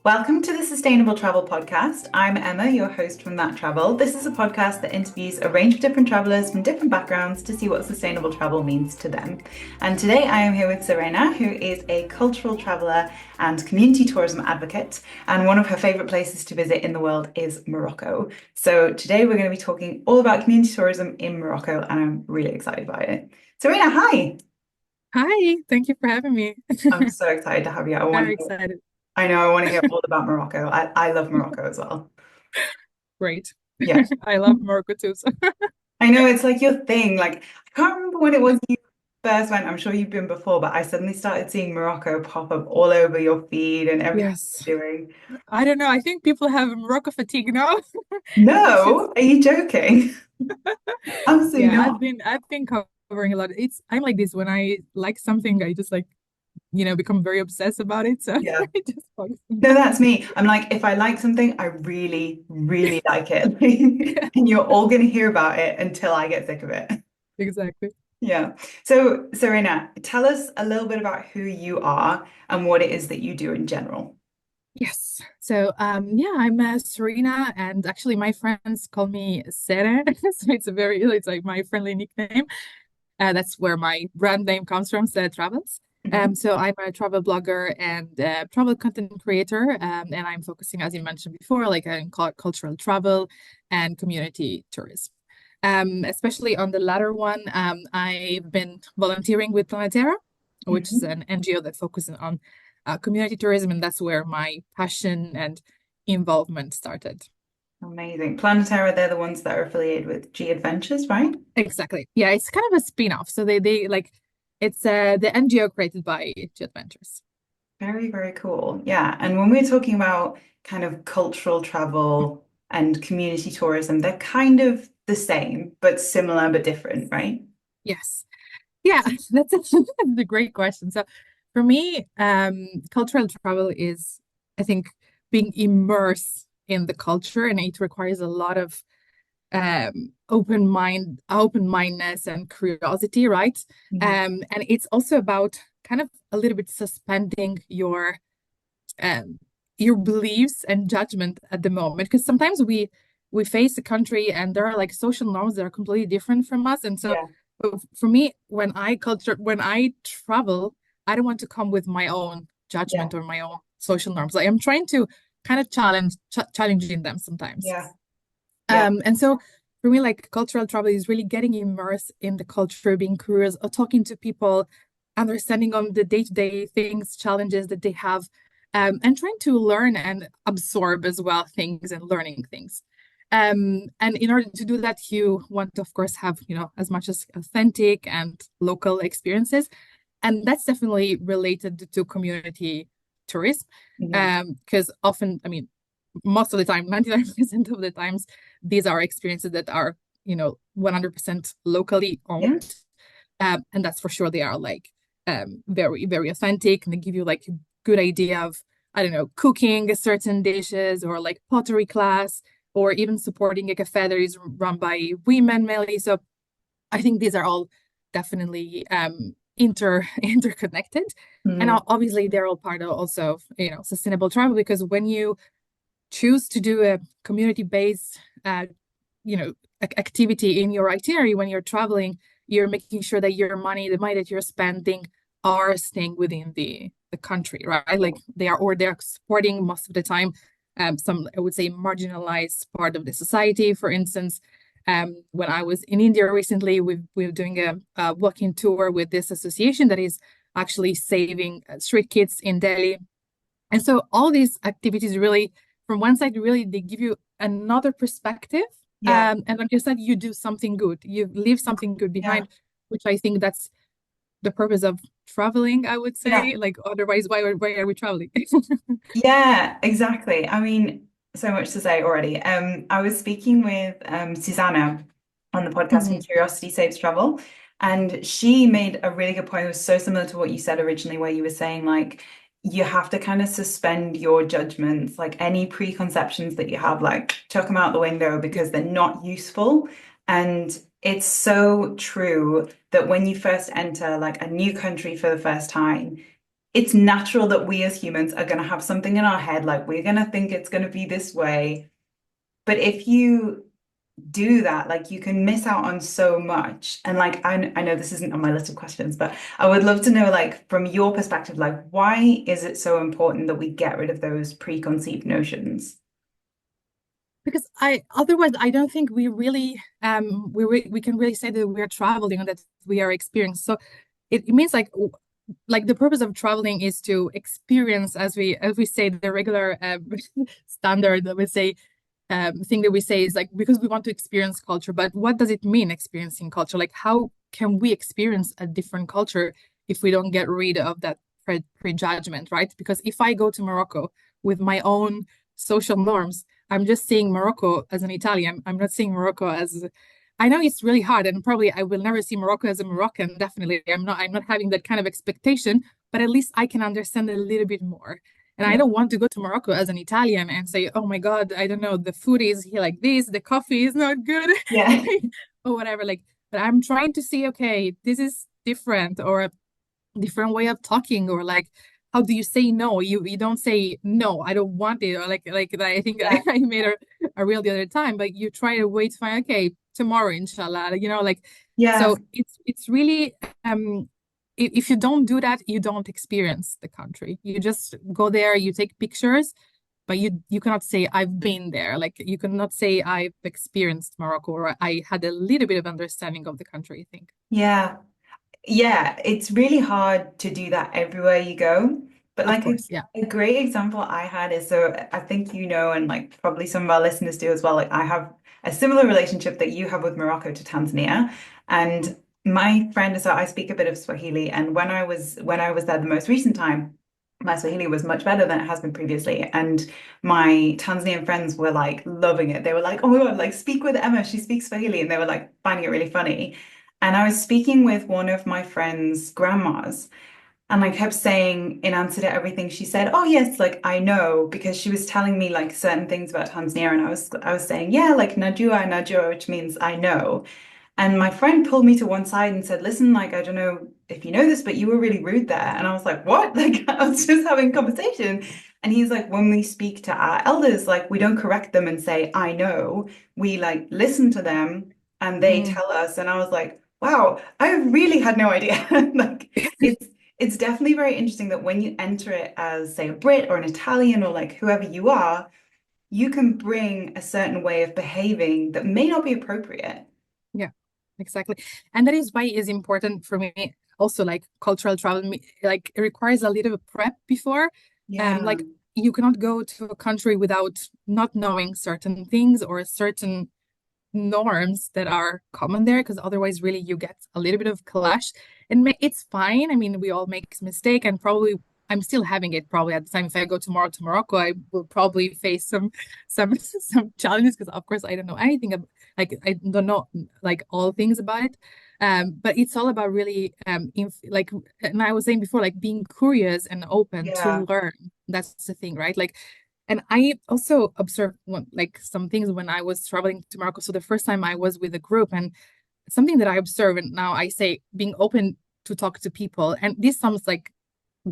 Welcome to the Sustainable Travel Podcast. I'm Emma, your host from That Travel. This is a podcast that interviews a range of different travelers from different backgrounds to see what sustainable travel means to them. And today I am here with Serena, who is a cultural traveler and community tourism advocate. And one of her favorite places to visit in the world is Morocco. So today we're going to be talking all about community tourism in Morocco, and I'm really excited about it. Serena, hi. Hi, thank you for having me. I'm so excited to have you. Very excited. I know I want to hear all about Morocco. I love Morocco as well. Great. Yeah. I love Morocco too. So. I know it's like your thing. Like, I can't remember when it was you first went. I'm sure you've been before, but I suddenly started seeing Morocco pop up all over your feed and everything Yes. you're doing. I don't know. I think people have Morocco fatigue now. It's just No, are you joking? Absolutely yeah, not. I've been covering a lot. I'm like this when I like something, I just become very obsessed about it. So Yeah. I just focus on No, that's me. I'm like, if I like something, I really, really like it. that. And you're all going to hear about it until I get sick of it. Exactly. Yeah. So, Serena, tell us a little bit about who you are and what it is that you do in general. Yes. So yeah, I'm Serena, and actually my friends call me Sere. So it's like my friendly nickname. That's where my brand name comes from, Sere Travels. Mhm. So I'm a travel blogger and travel content creator, and I'm focusing, as you mentioned before, like on cultural travel and community tourism. Especially on the latter one, I've been volunteering with Planeterra, which is Mhm. an NGO that focuses on community tourism, and that's where my passion and involvement started. Amazing. Planeterra, they're the ones that are affiliated with G Adventures, right? Exactly. Yeah, it's kind of a spin-off. So they like it's the NGO created by Jet Ventures. Very, very cool. Yeah. And when we're talking about kind of cultural travel and community tourism, they're kind of the same, but similar but different, right? Yes. Yeah, that's a great question. So for me, cultural travel is, I think, being immersed in the culture, and it requires a lot of open mindedness and curiosity, right? Mhm. And it's also about kind of a little bit suspending um your beliefs and judgment at the moment, because sometimes we face a country and there are like social norms that are completely different from us, and so Yeah. for me, when I travel, I don't want to come with my own Yeah. judgment or my own social norms. Like I'm trying to kind of challenging them sometimes. Yeah. Yeah. And so for me, like cultural travel is really getting immersed in the culture, being curious, or talking to people, understanding on the day-to-day things, challenges that they have, and trying to learn and absorb as well things and learning things. And in order to do that, you want to, of course, have, as much as authentic and local experiences. And that's definitely related to community tourism. Mhm. Because often, I mean, most of the time, 99% of the times, these are experiences that are, 100% locally Yeah. owned. And that's for sure they are like very, very authentic, and they give you like a good idea of, I don't know, cooking certain dishes or like pottery class, or even supporting a cafe that is run by women mainly. So I think these are all definitely interconnected. And Mhm. obviously they're all part of also, sustainable travel, because when you choose to do a community-based you know activity in your itinerary when you're traveling, you're making sure that your money, the money that you're spending, are staying within the country, right? Yeah. Like they're supporting most of the time some, I would say, marginalized part of the society. For instance, when I was in India recently, we were doing a walking tour with this association that is actually saving street kids in Delhi. And so all these activities really, from one side, really they give you another perspective. Yeah. And like you said, you do something good, you leave something good Yeah. behind, which I think that's the purpose of traveling, I would Yeah. say. Like otherwise, why are we traveling? Yeah, exactly. I mean, so much to say already. I was speaking with Susanna on the podcast from Mhm. Curiosity Saves Travel, and she made a really good point. It was so similar to what you said originally, where you were saying like you have to kind of suspend your judgments, like any preconceptions that you have, like chuck them out the window Yeah. because they're not useful. And it's so true that when you first enter like a new country for the first time, it's natural that we as humans are going to have something in our head, like we're going to think it's going to be this way. But if you do that, like you can miss out on so much. And like I know this isn't on my list of questions, but I would love to know, like from your perspective, like why is it so important that we get rid of those preconceived notions? Because I otherwise I don't think we really we can really say that we're traveling or that we are experiencing. So it means like the purpose of traveling is to experience, as we say, the regular standard that we say thing that we say is like because we want to experience culture. But what does it mean experiencing culture? Like how can we experience a different culture if we don't get rid of that prejudgment, right? Because if I go to Morocco with my own social norms, I'm just seeing Morocco as an Italian. I'm not seeing Morocco as I know it's really hard, and probably I will never see Morocco as a Moroccan. Definitely, I'm not having that kind of expectation, but at least I can understand a little bit more. And I Yeah. don't want to go to Morocco as an Italian and say, oh my God, I don't know, the food is here like this, the coffee is not good, Yeah. or whatever. Like, but I'm trying to see, okay, this is different, or a different way of talking, or like, how do you say no? You don't say no, I don't want it, or like I think Yeah. I made a reel the other time, but you try to wait to find, okay, tomorrow, inshallah, like Yeah. so it's really if you don't do that, you don't experience the country. You just go there, you take pictures, but you cannot say I've been there. Like you cannot say I've experienced Morocco or I had a little bit of understanding of the country, I think. Yeah. Yeah, it's really hard to do that everywhere you go. But Of like course, yeah. a great example I had is so I think you know, and like probably some of our listeners do as well. Like I have a similar relationship that you have with Morocco to Tanzania. And my friend, so I speak a bit of Swahili, and when I was there the most recent time, my Swahili was much better than it has been previously. And my Tanzanian friends were like loving it. They were like, oh my God, like speak with Emma, she speaks Swahili, and they were like finding it really funny. And I was speaking with one of my friend's grandmas, and I kept saying, in answer to everything she said, oh yes, like I know, because she was telling me like certain things about Tanzania, and I was saying, yeah, like Najua, Najua, which means I know. And my friend pulled me to one side and said, listen, like, I don't know if you know this, but you were really rude there. And I was like, what? Like, I was just having a conversation. And he's like, when we speak to our elders, like, we don't correct them and say, I know. We like listen to them and they Mm, tell us. And I was like, wow, I really had no idea. Like, it's definitely very interesting that when you enter it as, say, a Brit or an Italian or like whoever you are, you can bring a certain way of behaving that may not be appropriate. yeah, exactly. And that is why it is important for me also like cultural travel, like it requires a little prep before. Yeah. Like you cannot go to a country without not knowing certain things or certain norms that are common there, because otherwise really you get a little bit of clash, and it's fine. I mean, we all make mistake, and probably I'm still having it probably at the time. If I go tomorrow to Morocco, I will probably face some some challenges, because of course I don't know anything about, like I don't know like all things about it. But it's all about really like, and I was saying before, like being curious and open Yeah. to learn. That's the thing, right? Like, and I also observed like some things when I was traveling to Morocco. So the first time I was with a group, and something that I observe, and now I say being open to talk to people. And this sounds like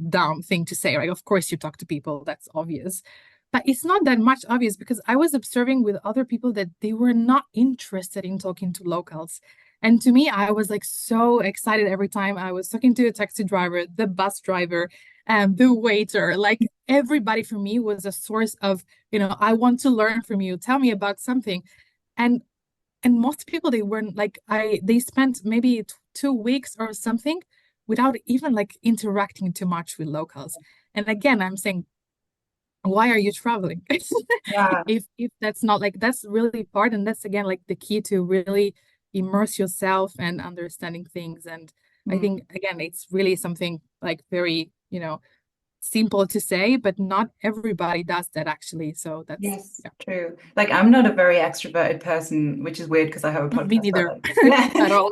dumb thing to say, right? Of course you talk to people, that's obvious. But it's not that much obvious, because I was observing with other people that they were not interested in talking to locals. And to me, I was like so excited every time I was talking to a taxi driver, the bus driver, and the waiter. Like everybody for me was a source of, I want to learn from you. Tell me about something. And most people, they weren't like, they spent maybe 2 weeks or something without even like interacting too much with locals. And again, I'm saying, why are you traveling? Yeah. If that's not like, that's really part, and that's again like the key to really immerse yourself and understanding things. And I Mm. think again, it's really something like very, simple to say, but not everybody does that actually. So that's, Yes, yeah, true. Like I'm not a very extroverted person, which is weird because I have a me podcast about neither like yeah. at all.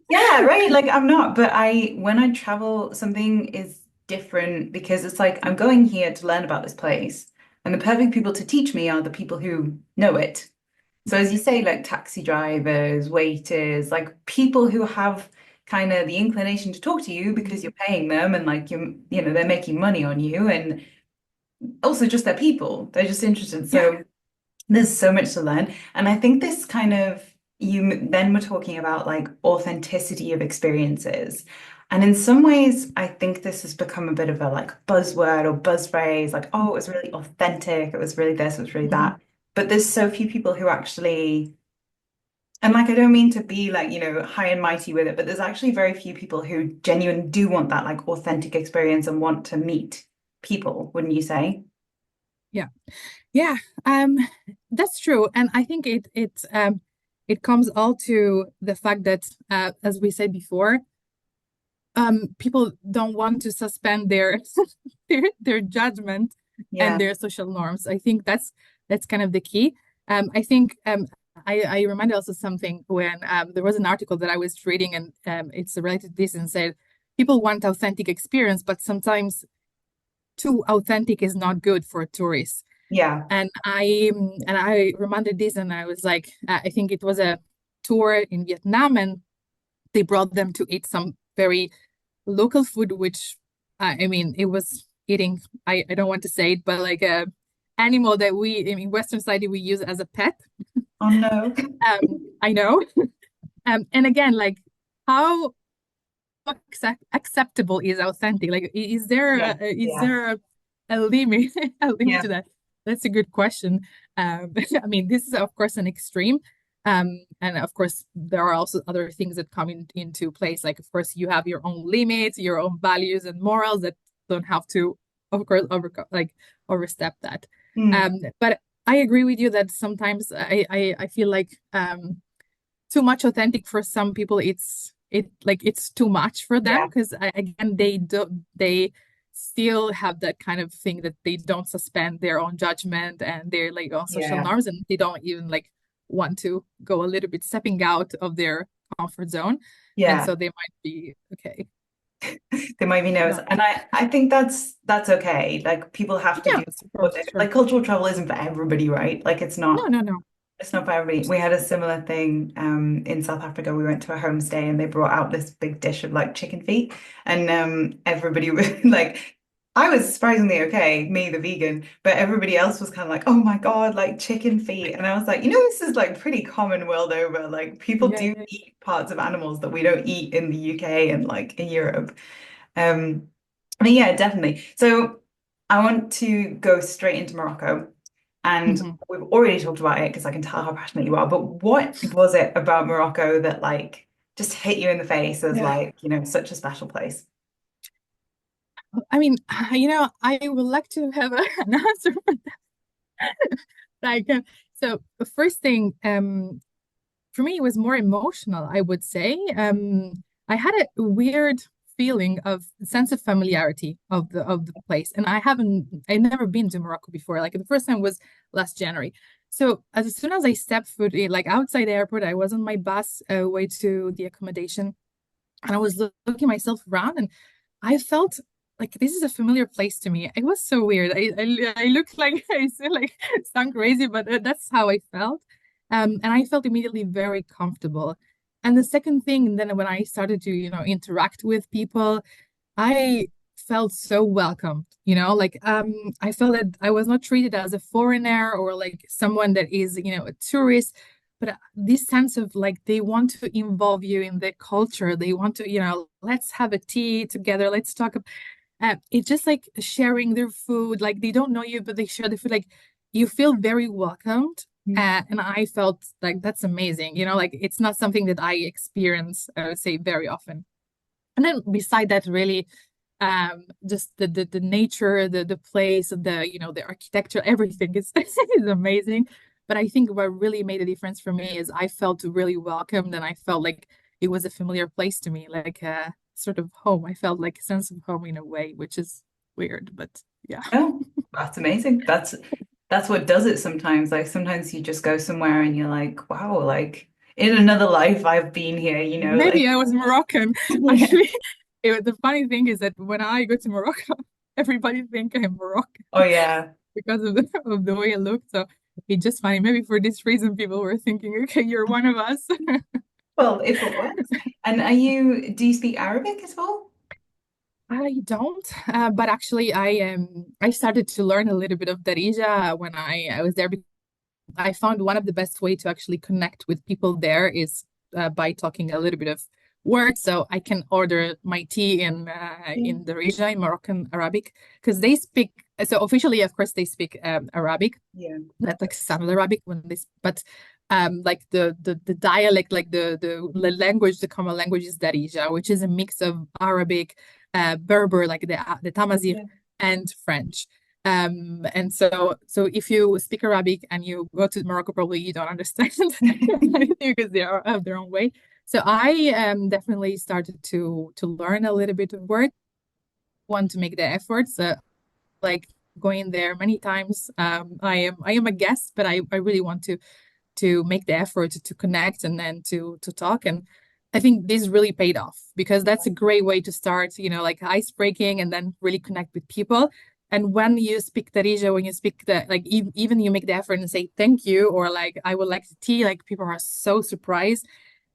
Yeah, right. Like I'm not, but I when I travel, something is different because it's like I'm going here to learn about this place, and the perfect people to teach me are the people who know it. So as you say, like taxi drivers, waiters, like people who have kind of the inclination to talk to you because you're paying them and like they're making money on you, and also just they're people. They're just interested. Yeah. So there's so much to learn. And I think this kind of, you then were talking about like authenticity of experiences. And in some ways, I think this has become a bit of a like buzzword or buzz phrase, like, oh, it was really authentic, it was really this, it was really Mhm. that. But there's so few people who actually, and like, I don't mean to be like, high and mighty with it, but there's actually very few people who genuinely do want that like authentic experience and want to meet people, wouldn't you say? Yeah. Yeah. That's true. And I think it comes all to the fact that as we said before, people don't want to suspend their their judgment and Yeah. their social norms. I think that's kind of the key. I think I reminded also something when there was an article that I was reading, and it's related to this, and said people want authentic experience, but sometimes too authentic is not good for tourists. Yeah. And I reminded this, and I was like, I think it was a tour in Vietnam, and they brought them to eat some very local food, which I mean, it was eating, I don't want to say it, but like a animal that we in Western society we use as a pet. Oh no. I know. And again, like how acceptable is authentic? Like, Yeah. is Yeah. there a limit a limit Yeah. to that? That's a good question. I mean, this is of course an extreme. And of course, there are also other things that come into place. Like, of course, you have your own limits, your own values and morals that don't have to, of course, overstep that. Mm. But I agree with you that sometimes I feel like too much authentic for some people, it's too much for them Yeah. because again they still have that kind of thing that they don't suspend their own judgment and their like own social Yeah. norms, and they don't even like want to go a little bit stepping out of their comfort zone, and Yeah. so they might be okay. They might be nervous. No. And I think that's okay. Like people have to do Yes, of what course, they sure. like cultural travel isn't for everybody, right? Like No, no, no. it's not for everybody. We had a similar thing in South Africa. We went to a homestay and they brought out this big dish of like chicken feet. And everybody was like, I was surprisingly okay, me the vegan, but everybody else was kind of like, oh my God, like chicken feet. And I was like, this is like pretty common world over. Like people Yeah, do yeah. eat parts of animals that we don't eat in the UK and like in Europe. Um, but yeah, definitely. So I want to go straight into Morocco. And Mhm. we've already talked about it because I can tell how passionate you are. But what was it about Morocco that like just hit you in the face as Yeah. like, such a special place? I mean, I would like to have an answer for that. Like, so the first thing, for me, it was more emotional, I would say. I had a weird feeling of sense of familiarity of the place, and I never been to Morocco before. Like the first time was last January. So as soon as I stepped foot in, like outside the airport, I was on my bus way to the accommodation, and I was looking myself around, and I felt like this is a familiar place to me. It was so weird. I look like I sound crazy, but that's how I felt. And I felt immediately very comfortable. And the second thing, then when I started to, interact with people, I felt so welcomed, like I felt that I was not treated as a foreigner or like someone that is, a tourist, but this sense of like they want to involve you in their culture. They want to, let's have a tea together, let's talk. It's just like sharing their food, like they don't know you, but they share the food. Like you feel very welcomed. Mm. And I felt like that's amazing, like it's not something that I experience, I would say, very often. And then beside that, really, just the nature, the place, the architecture, everything is is amazing. But I think what really made a difference for me is I felt really welcomed, and I felt like it was a familiar place to me, like a sort of home. I felt like a sense of home in a way, which is weird, but yeah. Oh, that's amazing. That's what does it sometimes. Like sometimes you just go somewhere and you're like, wow, like in another life I've been here, Maybe like I was Moroccan. yeah. Actually, the funny thing is that when I go to Morocco, everybody think I'm Moroccan Oh yeah. because of the way I look. So it's just funny. Maybe for this reason, people were thinking, okay, you're one of us. Well, if it works. And do you speak Arabic as well? I don't, but actually, I started to learn a little bit of Darija when I was there. Because I found one of the best way to actually connect with people there is by talking a little bit of words. So I can order my tea Yeah. in Darija in Moroccan Arabic because they speak. So officially, of course, they speak Arabic, Yeah. not like standard Arabic when but like the dialect, like the language, the common language is Darija, which is a mix of Arabic, Berber, like the Tamazight, Yeah. and French. And so if you speak Arabic and you go to Morocco, probably you don't understand because they are have their own way. So I definitely started to learn a little bit of word, want to make the efforts. Like going there many times. I am a guest, but I really want to make the effort to connect and then to talk. And I think this really paid off because that's a great way to start, like ice breaking and then really connect with people. And when you speak Darija, when you speak the like even you make the effort and say thank you or like I would like tea, like people are so surprised.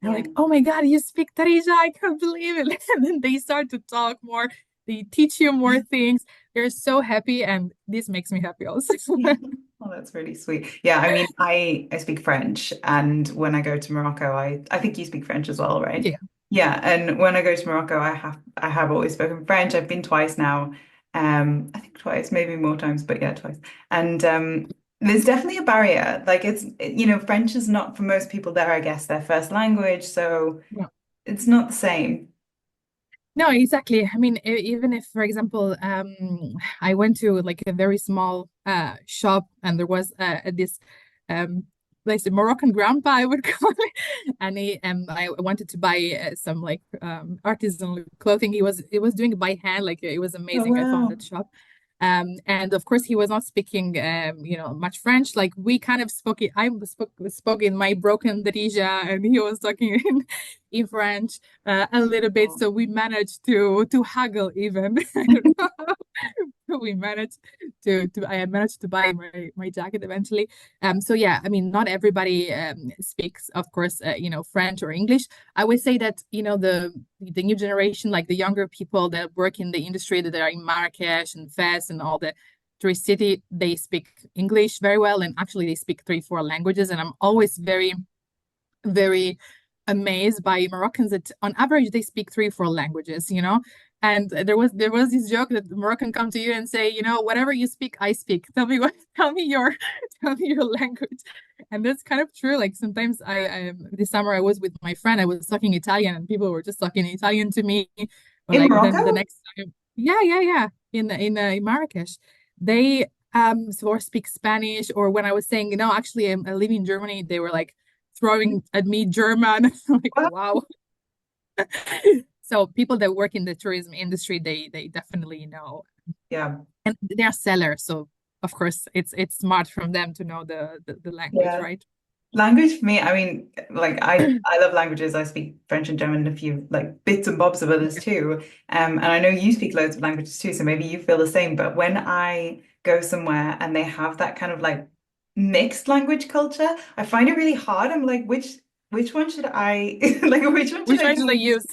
They're Yeah. like, oh my God, you speak Darija, I can't believe it. And then they start to talk more, they teach you more things. They're so happy, and this makes me happy also. Oh, that's really sweet. Yeah, I mean, I speak French, and when I go to Morocco, I think you speak French as well, right? Yeah. Yeah, and when I go to Morocco, I have always spoken French. I've been twice now. I think twice, maybe more times, but yeah, twice. And there's definitely a barrier. Like French is not for most people there, I guess, their first language, so it's not the same. No, exactly. I mean, even if, for example, I went to like a very small shop and there was this um like a Moroccan grandpa, I would call it, and I wanted to buy some like artisan clothing. He was doing it by hand, like it was Oh, amazing. I found wow. that shop. And of course he was not speaking much French. Like we kind of spoke it. I spoke in my broken Darija, and he was talking in French a little bit, Oh, so we managed to haggle even. I don't know. We managed to I managed to buy my jacket eventually. So yeah, I mean, not everybody speaks, of course, French or English. I would say that the new generation, like the younger people that work in the industry that are in Marrakesh and Fez and all the tourist city, they speak English very well, and actually they speak three, four languages. And I'm always very very amazed by Moroccans that on average they speak three, four languages. And there was this joke that the Moroccan come to you and say, whatever you speak, I speak. Tell me what, tell me your, tell me your language. And that's kind of true. Like sometimes I this summer I was with my friend, I was talking Italian, and people were just talking Italian to me. Or in like then the Morocco? next time, yeah, yeah, yeah, in Marrakesh, they or speak Spanish. Or when I was saying, actually I live in Germany, they were like throwing at me German. Like, Well, wow. So people that work in the tourism industry, they definitely know, yeah. and they're sellers. So of course, it's smart from them to know the language, Yeah. right? Language for me, I mean, like I love languages. I speak French and German and a few like bits and bobs of others too. And I know you speak loads of languages too, so maybe you feel the same. But when I go somewhere and they have that kind of like mixed language culture, I find it really hard. I'm like, which one should I like which one should Which I one should I choose? use?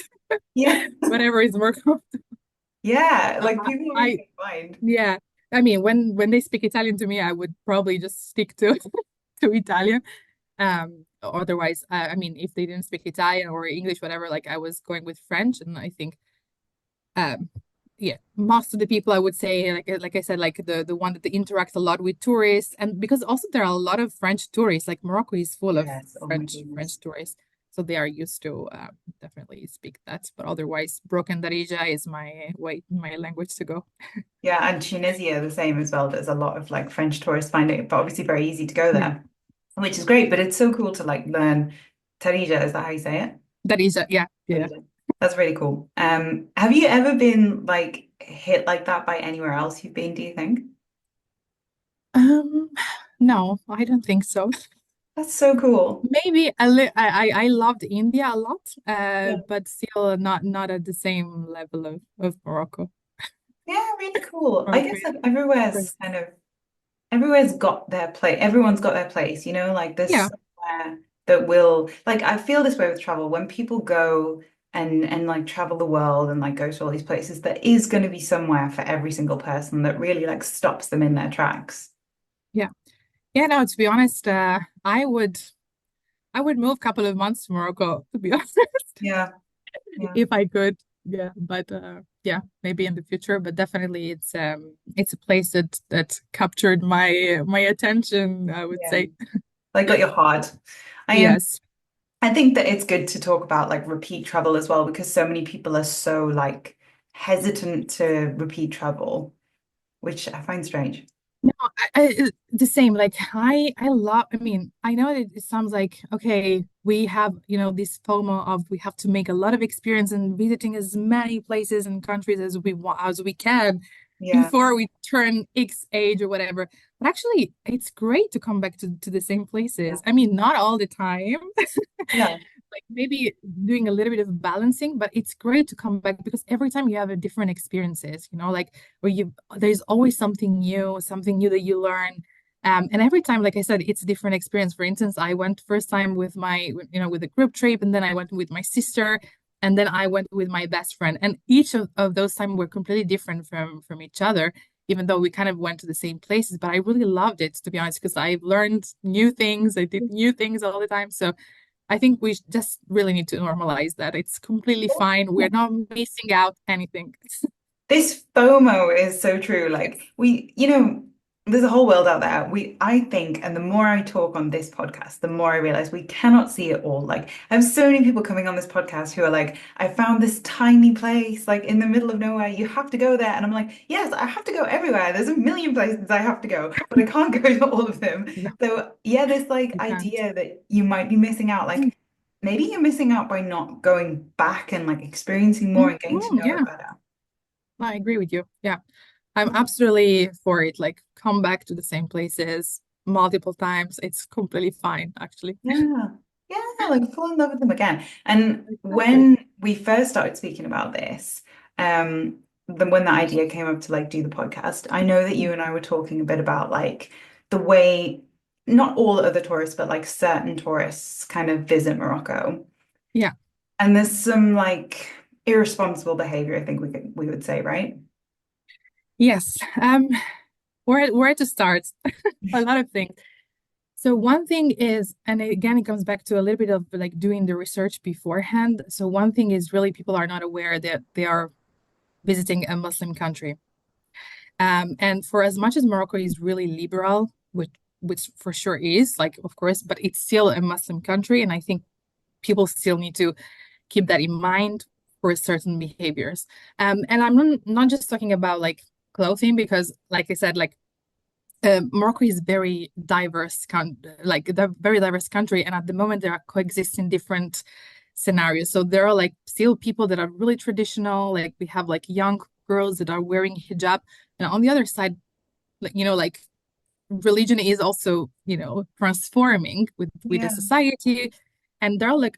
Yeah. Whatever is more comfortable. Yeah. Like people are I really mind. Yeah. I mean, when they speak Italian to me, I would probably just stick to to Italian. Otherwise, I mean, if they didn't speak Italian or English, whatever, like I was going with French, and I think um yeah, most of the people I would say, like I said, like the one that interact a lot with tourists. And because also there are a lot of French tourists, like Morocco is full of Yes. Oh my French goodness. tourists, so they are used to definitely speak that. But otherwise, broken Darija is my language to go. Yeah, and Tunisia the same as well. There's a lot of like French tourists find it, but obviously very easy to go Yeah, there, which is great. But it's so cool to like learn Darija. Is that how you say it? Darija, yeah, yeah. Darija. That's really cool. Have you ever been like hit like that by anywhere else you've been, do you think? um no, I don't think so. That's so cool. Maybe I loved India a lot, Yeah. but still not at the same level of Morocco. Yeah, really cool. I Morocco guess is like great. everywhere's got their place. Everyone's got their place, like there's Yeah, somewhere. that will like I feel this way with travel when people go and like travel the world and like go to all these places, there is going to be somewhere for every single person that really like stops them in their tracks. Yeah. Yeah, no, to be honest, I would move a couple of months to Morocco, to be honest, Yeah, yeah, if I could. Yeah, but yeah, maybe in the future, but definitely it's a place that captured my attention, I would yeah. say. Like got your heart. I am. Yes. I think that it's good to talk about like repeat travel as well because so many people are so like hesitant to repeat travel, which I find strange. No, the same. Like I love. I mean, I know that it sounds like okay, we have this FOMO of we have to make a lot of experience and visiting as many places and countries as we want as we can Yeah, before we turn X age or whatever. But actually, it's great to come back to the same yeah, places. I mean, not all the time. yeah. Like maybe doing a little bit of balancing, but it's great to come back because every time you have a different experiences, like where there's always something new that you learn. And every time, like I said, it's a different experience. For instance, I went first time with with a group trip, and then I went with my sister, and then I went with my best friend. And each of those times were completely different from each other, even though we kind of went to the same places. But I really loved it, to be honest, because I learned new things. I did new things all the time. So I think we just really need to normalize that. It's completely fine. We're not missing out anything. This FOMO is so true. Like there's a whole world out there. I think, and the more I talk on this podcast, the more I realize we cannot see it all. Like I have so many people coming on this podcast who are like, I found this tiny place, like in the middle of nowhere. You have to go there. And I'm like, yes, I have to go everywhere. There's a million places I have to go, but I can't go to all of them. No, So yeah, this like you can't. idea that you might be missing out, like maybe you're missing out by not going back and like experiencing more and getting to know it Yeah, better. I agree with you. Yeah, I'm absolutely for it. Like, come back to the same places multiple times. It's completely fine, actually. Yeah. Yeah, like fall in love with them again. And Exactly. when we first started speaking about this, when the idea came up to like do the podcast, I know that you and I were talking a bit about like the way not all other tourists, but like certain tourists kind of visit Morocco. Yeah. And there's some like irresponsible behavior, I think we would say, right? Yes. Where to start? A lot of things. So one thing is, and again, it comes back to a little bit of like doing the research beforehand. So one thing is really people are not aware that they are visiting a Muslim country. And for as much as Morocco is really liberal, which for sure is, like, of course, but it's still a Muslim country, and I think people still need to keep that in mind for certain behaviors. And I'm not just talking about like clothing, because, like I said, like Morocco is very diverse, like a very diverse country, and at the moment they are coexisting different scenarios. So there are like still people that are really traditional, like we have like young girls that are wearing hijab, and on the other side, like religion is also transforming with the Yeah. society, and there are like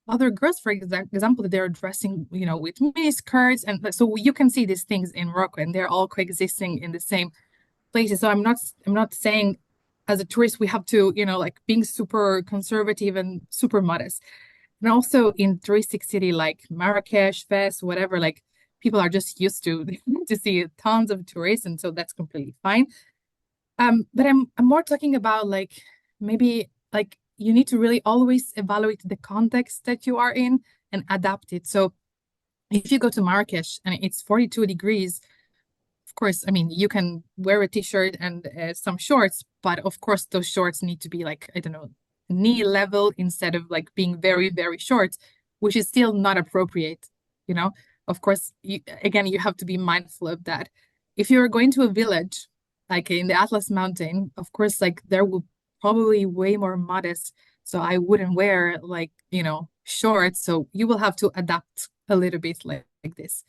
other girls, for example, that they're dressing, with mini skirts, and so you can see these things in Morocco, and they're all coexisting in the same places. So I'm not saying as a tourist we have to, like being super conservative and super modest. And also in touristic city like Marrakesh, Fes, whatever, like people are just used to to see tons of tourists, and so that's completely fine. But I'm more talking about like maybe like you need to really always evaluate the context that you are in and adapt it. So if you go to Marrakesh and it's 42 degrees, of course, I mean, you can wear a t-shirt and some shorts, but of course, those shorts need to be like, I don't know, knee level instead of like being very, very short, which is still not appropriate, you know? Of course, again, you have to be mindful of that. If you're going to a village, like in the Atlas Mountain, of course, like there will probably way more modest. So I wouldn't wear like, shorts. So you will have to adapt a little bit like this.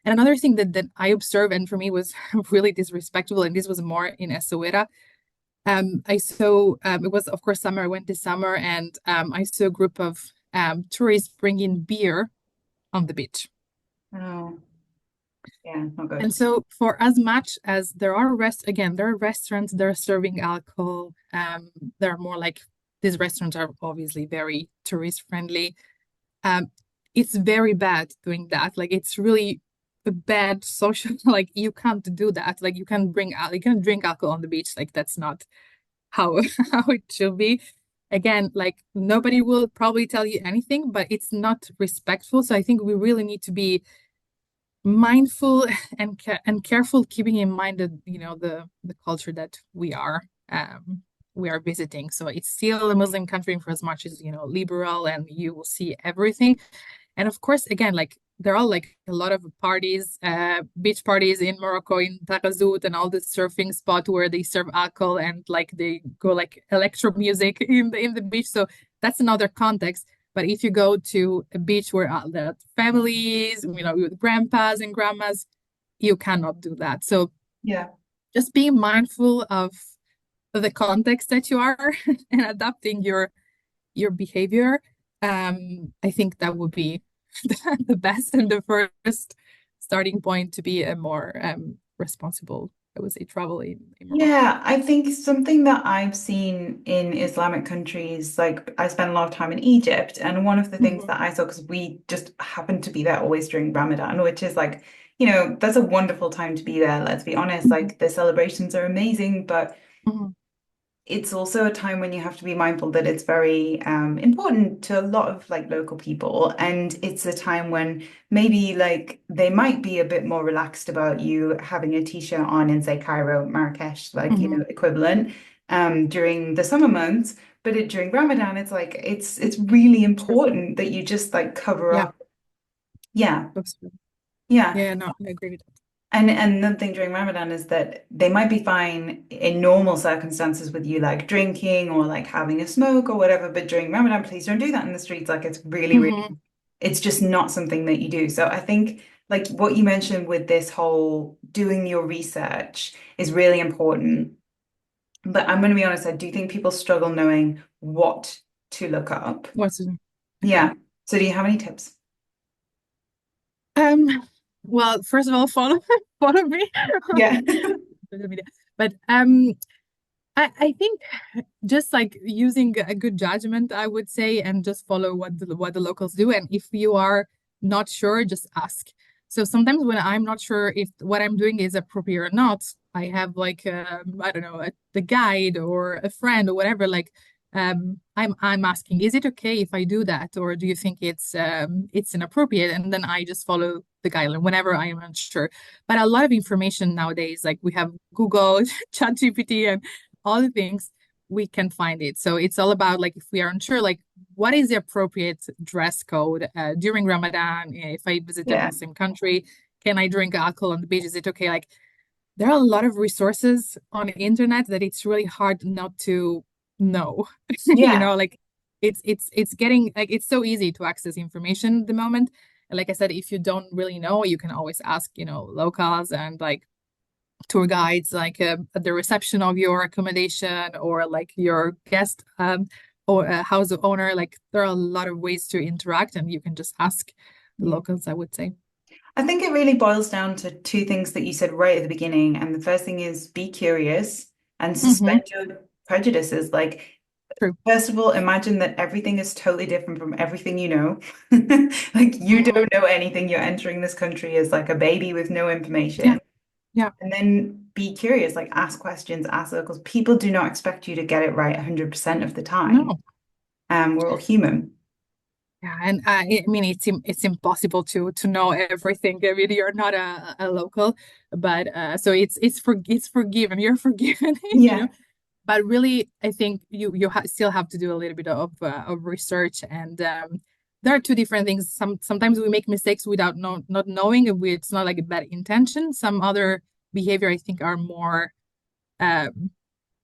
And another thing that I observed, and for me was really disrespectful, and this was more in Essaouira. I saw it was of course summer. I went this summer, and I saw a group of tourists bringing beer on the beach. Oh, yeah, not good. And so, for as much as there are restaurants that are serving alcohol, they're more like these restaurants are obviously very tourist friendly. Um, it's very bad doing that. Like it's really a bad social. Like you can't do that. Like you can drink alcohol on the beach. Like that's not how how it should be. Again, like nobody will probably tell you anything, but it's not respectful. So I think we really need to be mindful and careful, keeping in mind that the culture that we are visiting. So it's still a Muslim country for as much as liberal, and you will see everything. And of course, again, like there are like a lot of parties, beach parties in Morocco, in Taghazout, and all the surfing spot where they serve alcohol and like they go like electro music in the beach. So that's another context. But if you go to a beach where there are families, with grandpas and grandmas, you cannot do that. So Yeah. just being mindful of the context that you are and adapting your behavior. I think that would be the best and the first starting point to be a more responsible, I would say, travel in Morocco. Yeah, I think something that I've seen in Islamic countries, like I spent a lot of time in Egypt, and one of the things Mhm, that I saw, because we just happened to be there always during Ramadan, which is like, that's a wonderful time to be there, let's be honest. mhm, Like the celebrations are amazing, but mhm, it's also a time when you have to be mindful that it's very important to a lot of like local people. And it's a time when maybe like they might be a bit more relaxed about you having a t-shirt on in, say, Cairo, Marrakesh, like, mhm. equivalent during the summer months. But during Ramadan, it's like it's really True. important that you just like cover Yeah, up. Yeah. absolutely. Yeah. Yeah, no, I agree with that. And the thing during Ramadan is that they might be fine in normal circumstances with you like drinking or like having a smoke or whatever, but during Ramadan, please don't do that in the streets. Like it's really, really, Mhm. it's just not something that you do. So I think like what you mentioned with this whole doing your research is really important. But I'm going to be honest, I do think people struggle knowing what to look up. What's okay? Yeah. So do you have any tips? Um, well, first of all, follow follow me Yeah. on social media. But I think just like using a good judgment, I would say, and just follow what the locals do. And if you are not sure, just ask. So sometimes when I'm not sure if what I'm doing is appropriate or not, I have like I don't know, the guide or a friend or whatever. Like I'm asking, is it okay if I do that, or do you think it's inappropriate? And then I just follow the guideline whenever I am unsure. But a lot of information nowadays, like we have Google, ChatGPT, and all the things we can find it. So it's all about like if we are unsure, like what is the appropriate dress code during Ramadan? If I visit a Yeah. Muslim country, can I drink alcohol on the beach? Is it okay? Like there are a lot of resources on the internet that it's really hard not to know. Yeah. Like it's getting like it's so easy to access information at the moment. And like I said, if you don't really know, you can always ask, locals and like tour guides like at the reception of your accommodation or like your guest or house owner. Like there are a lot of ways to interact and you can just ask the Yeah. locals, I would say. I think it really boils down to two things that you said right at the beginning. And the first thing is be curious and Hmm. suspend your prejudices. Like, True. first of all, imagine that everything is totally different from everything you know. Like, you Hmm. don't know anything. You're entering this country as like a baby with no Yeah. information. Yeah. And then be curious, like ask questions, ask locals. People do not expect you to get it right 100% of the time. No. We're all human. Yeah, and I mean it's impossible to know everything. I mean, you're not a local, but so it's forgiven. You're forgiven, Yeah. But really, I think you still have to do a little bit of research, and there are two different things. Sometimes we make mistakes without not knowing. It's not like a bad intention. Some other behavior I think are more um,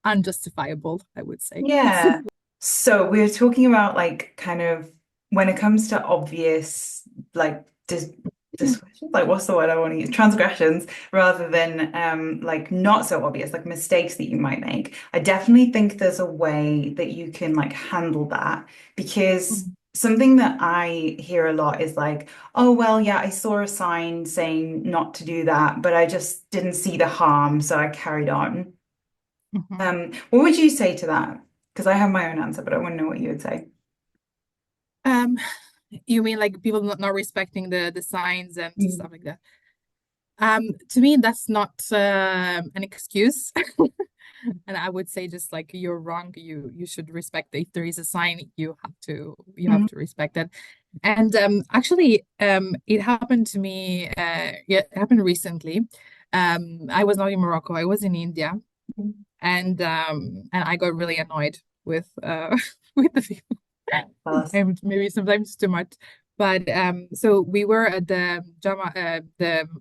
unjustifiable, I would say. Yeah. So we are talking about like kind of when it comes to obvious like discretions, like what's the word I want to use? Transgressions rather than like not so obvious, like mistakes that you might make. I definitely think there's a way that you can like handle that because Mhm, something that I hear a lot is like, oh well, yeah, I saw a sign saying not to do that, but I just didn't see the harm, so I carried on. mhm. What would you say to that? Because I have my own answer, but I want to know what you would say. Um, you mean like people not respecting the signs and stuff like that? To me, that's not an excuse. And I would say just like you're wrong. You should respect it. If there is a sign, you have Mhm. to respect it. And actually, it happened to me. Yeah, it happened recently. I was not in Morocco. I was in India, and I got really annoyed with with the people. Tell us. And maybe sometimes too much. But so we were at the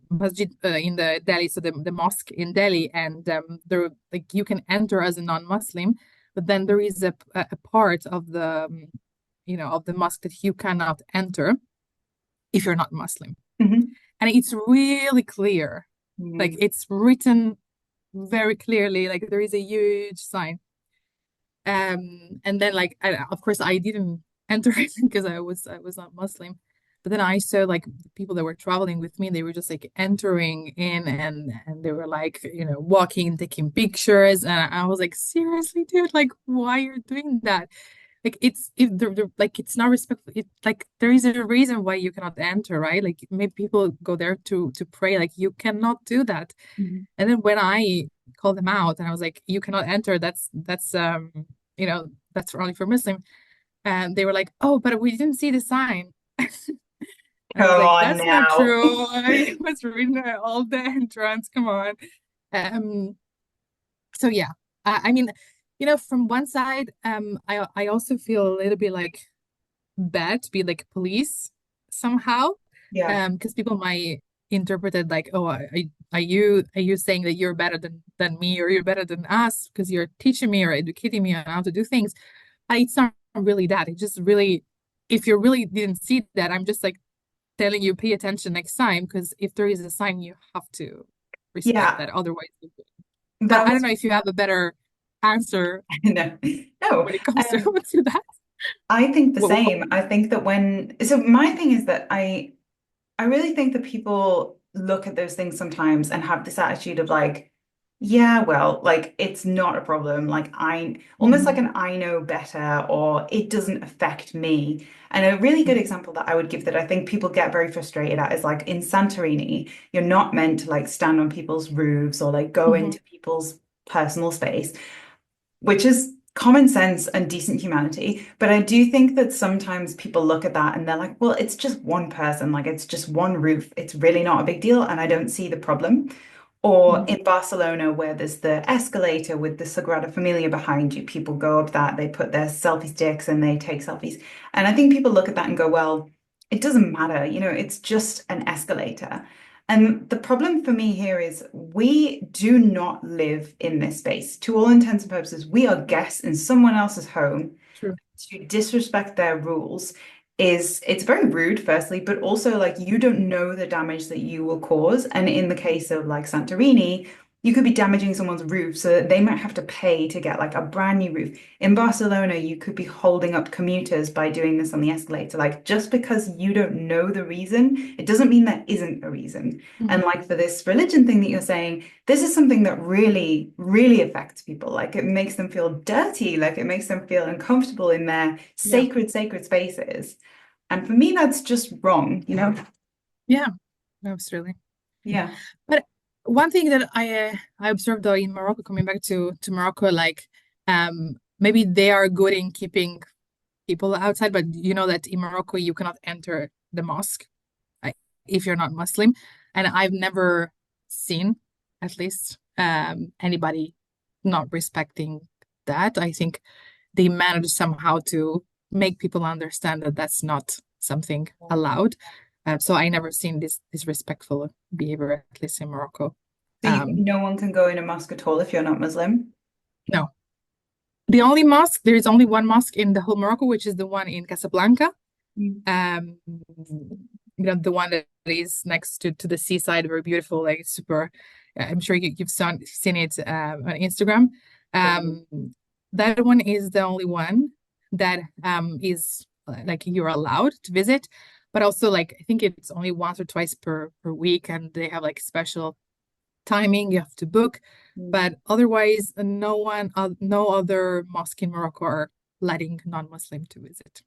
masjid in the Delhi, so the mosque in Delhi, and there like you can enter as a non-Muslim, but then there is a part of the of the mosque that you cannot enter if you're not Muslim, Mhm. and it's really clear, like Mhm. it's written very clearly, like there is a huge sign. And then like of course I didn't enter it because I was not Muslim. But then I saw like the people that were traveling with me, they were just like entering in and they were like, walking, taking pictures. And I was like, seriously, dude, like why you're doing that? Like it's if like it's not respectful. It like there is a reason why you cannot enter, right? Like maybe people go there to pray. Like you cannot do that. Mhm. And then when I called them out and I was like, you cannot enter, that's only for Muslim. And they were like, oh, but we didn't see the sign. And I was Come like, on that's not now. true. I was reading all the entrance. Come on. Um, so yeah. I mean, from one side, I also feel a little bit like bad to be like police somehow, Yeah. because people might interpret it like, oh, are you saying that you're better than me, or you're better than us because you're teaching me or educating me on how to do things. It's not really that. It's just really, if you really didn't see that, I'm just like telling you, pay attention next time, because if there is a sign, you have to respect Yeah. that. Otherwise, but That I don't was know if you have a better answer no. No. when it comes to Um, to that. I think the What? same. I think that so my thing is that I really think that people look at those things sometimes and have this attitude of like, yeah, well, like it's not a problem. Like I almost like Mhm. an I know better or it doesn't affect me. And a really good example that I would give that I think people get very frustrated at is like in Santorini, you're not meant to like stand on people's roofs or like go Mhm. into people's personal space, which is common sense and decent humanity. But I do think that sometimes people look at that and they're like, well, it's just one person, like it's just one roof. It's really not a big deal, and I don't see the problem. Or Mhm. in Barcelona, where there's the escalator with the Sagrada Familia behind you, people go up that, they put their selfie sticks and they take selfies. And I think people look at that and go, well, it doesn't matter, it's just an escalator. And the problem for me here is we do not live in this space. To all intents and purposes, we are guests in someone else's home. True. To disrespect their rules it's very rude, firstly, but also like you don't know the damage that you will cause. And in the case of like Santorini, you could be damaging someone's roof so that they might have to pay to get like a brand new roof. In Barcelona, you could be holding up commuters by doing this on the escalator. Like just because you don't know the reason, it doesn't mean there isn't a reason. And Mhm. like for this religion thing that you're saying, this is something that really, really affects people. Like it makes them feel dirty, like it makes them feel uncomfortable in their Yeah. sacred, sacred spaces. And for me, that's just wrong? Yeah, absolutely. Yeah. But one thing that I observed though in Morocco, coming back to Morocco, like maybe they are good in keeping people outside, but you know that in Morocco you cannot enter the mosque, like, if you're not Muslim. And I've never seen, at least, anybody not respecting that. I think they managed somehow to make people understand that that's not something allowed. So I never seen this disrespectful behavior, at least in Morocco. So Um, no one can go in a mosque at all if you're not Muslim. no, the only mosque, there is only one mosque in the whole Morocco, which is the one in Casablanca. Mm. The one that is next to the seaside, very beautiful, like super. I'm sure you've seen it on Instagram. Probably. Um, that one is the only one that is like you're allowed to visit, but also like I think it's only once or twice per week, and they have like special timing, you have to book. Mm. But otherwise, no other mosque in Morocco are letting non-Muslim to visit.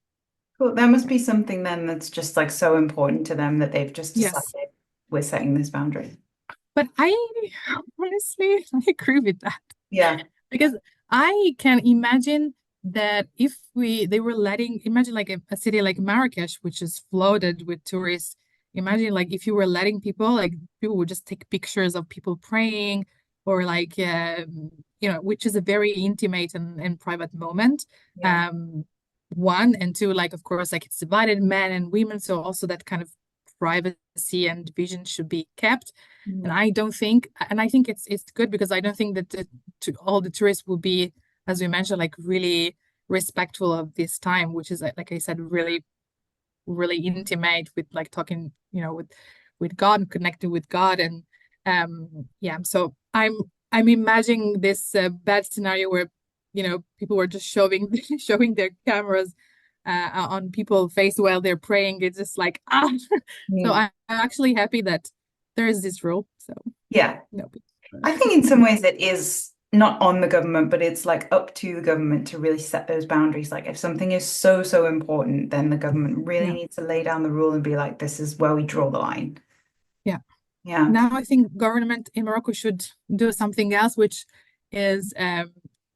Cool. There must be something then that's just like so important to them that they've just Yes. decided we're setting this boundary. But I honestly, I agree with that Yeah. because I can imagine that if they were imagine like a city like Marrakesh, which is flooded with tourists. Imagine like if you were letting people, like people would just take pictures of people praying or like, which is a very intimate and private moment. Yeah. Um, One and two, like of course, like it's divided men and women, so also that kind of privacy and division should be kept. And Mm. I don't think, and I think it's good because I don't think that all the tourists will be, as we mentioned, like really respectful of this time, which is like I said, really, really intimate with like talking, with God and connecting with God. And yeah, so I'm imagining this bad scenario where people were just showing showing their cameras on people's face while they're praying. It's just like so Mm. I'm actually happy that there is this rule. So Yeah. no. I think in some ways it is not on the government, but it's like up to the government to really set those boundaries. Like if something is so, so important, then the government really Yeah, needs to lay down the rule and be like, this is where we draw the line. yeah. Yeah. Now I think government in Morocco should do something else, which is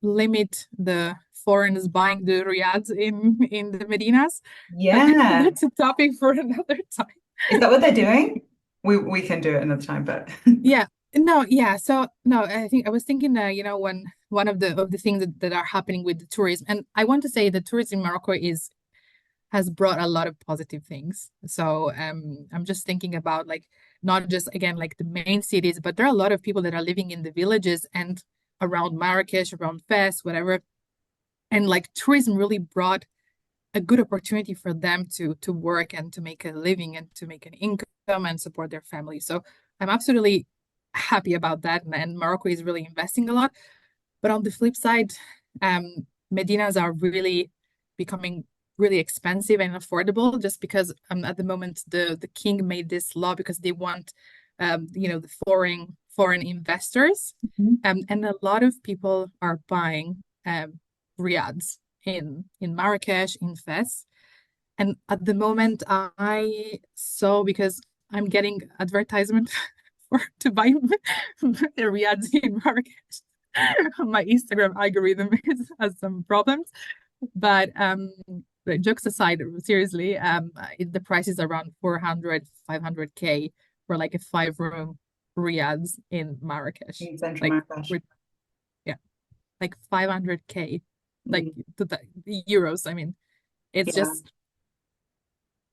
limit the foreigners buying the riads in the Medinas. But Yeah. that's a topic for another time. Is that what they're doing? We can do it another time, but Yeah. No, yeah. So no, I think I was thinking when one of the things that are happening with the tourism, and I want to say that tourism in Morocco has brought a lot of positive things. So I'm just thinking about like not just again like the main cities, but there are a lot of people that are living in the villages and around Marrakesh, around Fes, whatever. And like tourism really brought a good opportunity for them to work and to make a living and to make an income and support their family. So I'm absolutely happy about that. And Morocco is really investing a lot. But on the flip side, Medinas are really becoming really expensive and affordable just because at the moment the king made this law because they want the foreign investors, Mhm. and a lot of people are buying riads in Marrakesh, in Fes. And at the moment I saw, because I'm getting advertisement for to buy the riads in Marrakesh. My Instagram algorithm has some problems. But jokes aside, seriously, the price is around 400, 500K for like a 5-room riads in Marrakesh. in Central Like Marrakesh. we're yeah, like 500K, like Mm. the euros. I mean, it's Yeah. just